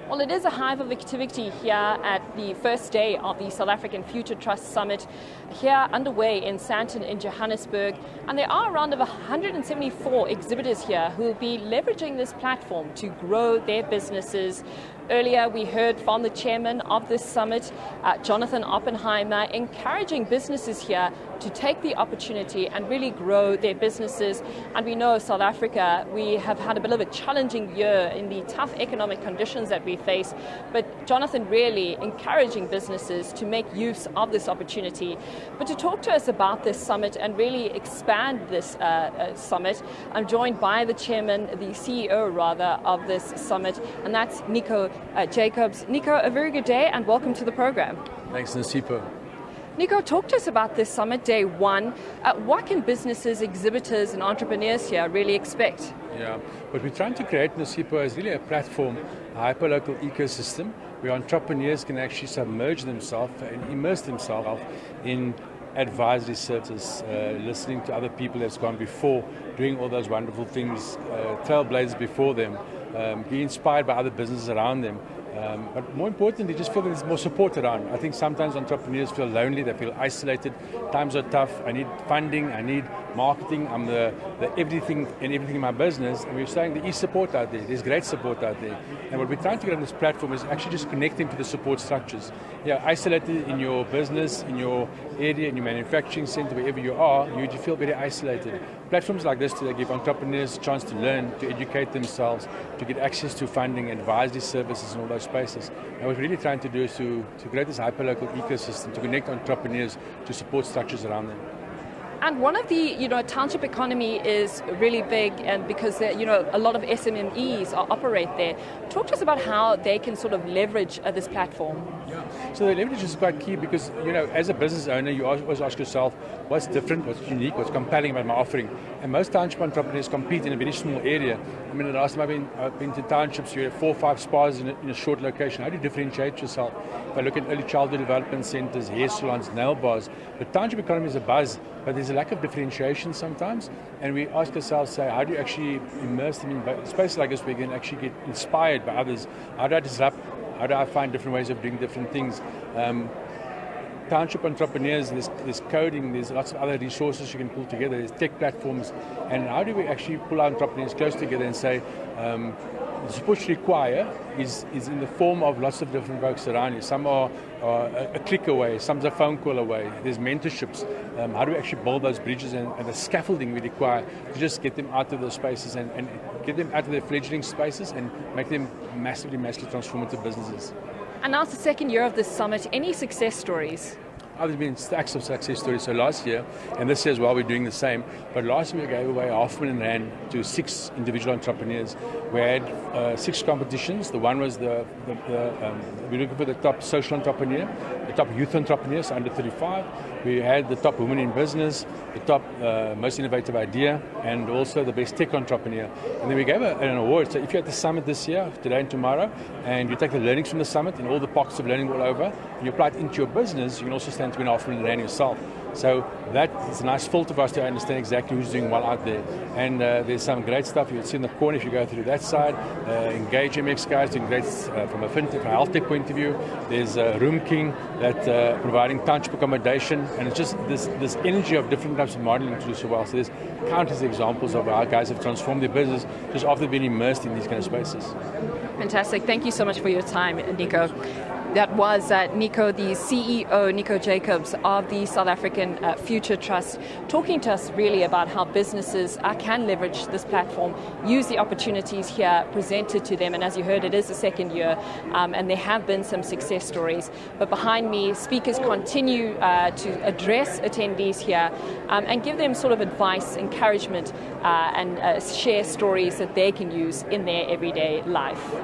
Well, it is a hive of activity here at the first day of the South African Future Trust Summit here underway in Sandton in Johannesburg. And there are around 174 exhibitors here who will be leveraging this platform to grow their businesses. Earlier, we heard from the chairman of this summit, Jonathan Oppenheimer, encouraging businesses here to take the opportunity and really grow their businesses. And we know South Africa, we have had a bit of a challenging year in the tough economic conditions that we face. But Jonathan really encouraging businesses to make use of this opportunity. But to talk to us about this summit and really expand this summit, I'm joined by the chairman, the CEO rather, of this summit, and that's Nico Jacobs. Nico, a very good day and welcome to the program. Thanks, Nosipho. Nico, talk to us about this summit, day one. What can businesses, exhibitors and entrepreneurs here really expect? Yeah, what we're trying to create, Nosipho, is really a platform, a hyperlocal ecosystem where entrepreneurs can actually submerge themselves and immerse themselves in advisory services, listening to other people that's gone before, doing all those wonderful things, trailblazers before them, be inspired by other businesses around them. But more importantly, just feel that there's more support around. I think sometimes entrepreneurs feel lonely, they feel isolated, times are tough, I need funding, I need marketing, I'm the everything in my business, and we're saying there is support out there, there's great support out there. And what we're trying to get on this platform is actually just connecting to the support structures. Yeah, isolated in your business, in your area, in your manufacturing center, wherever you are, you feel very isolated. Platforms like this today give entrepreneurs a chance to learn, to educate themselves, to get access to funding, advisory services and all those spaces. And what we're really trying to do is to create this hyperlocal ecosystem, to connect entrepreneurs to support structures around them. And one of the, township economy is really big, and because, a lot of SMMEs operate there. Talk to us about how they can sort of leverage this platform. Yeah. So the leverage is quite key because, as a business owner, you always ask yourself, what's different, what's unique, what's compelling about my offering? And most township entrepreneurs compete in a very small area. I mean, the last time I've been to townships, you have 4 or 5 spas in a short location. How do you differentiate yourself? If I look at early childhood development centers, hair salons, nail bars, the township economy is a buzz, but there's a lack of differentiation sometimes. And we ask ourselves, how do you actually immerse them in spaces like this where you can actually get inspired by others? How do I disrupt? How do I find different ways of doing different things? Township entrepreneurs, there's coding, there's lots of other resources you can pull together, there's tech platforms, and how do we actually pull our entrepreneurs close together and say, the support you require is in the form of lots of different folks around you. Some are a click away, some are a phone call away, there's mentorships. How do we actually build those bridges and the scaffolding we require to just get them out of those spaces and get them out of their fledgling spaces and make them massively transformative businesses. And now it's the second year of this summit. Any success stories? There's been stacks of success stories. So last year, and this year as well, we're doing the same. But last year we gave away R500,000 to 6 individual entrepreneurs. We had 6 competitions. The one was we're looking for the top social entrepreneur, the top youth entrepreneur, so under 35. We had the top women in business, the top most innovative idea, and also the best tech entrepreneur. And then we gave an award. So if you're at the summit this year, today and tomorrow, and you take the learnings from the summit and all the pockets of learning all over, and you apply it into your business, you can also stand to win R500,000 yourself. So that is a nice filter for us to understand exactly who's doing well out there. And there's some great stuff you'll see in the corner if you go through that side. Engage MX guys doing great from a fintech, from a health tech point of view. There's Room King that providing township accommodation, and it's just this energy of different types of modeling to do so well. So there's countless examples of how guys have transformed their business just after being immersed in these kind of spaces. Fantastic. Thank you so much for your time, Nico. That was Nico, the CEO, Nico Jacobs of the South African Future Trust, talking to us really about how businesses can leverage this platform, use the opportunities here presented to them. And as you heard, it is the second year, and there have been some success stories. But behind me, speakers continue to address attendees here and give them sort of advice, encouragement, and share stories that they can use in their everyday life.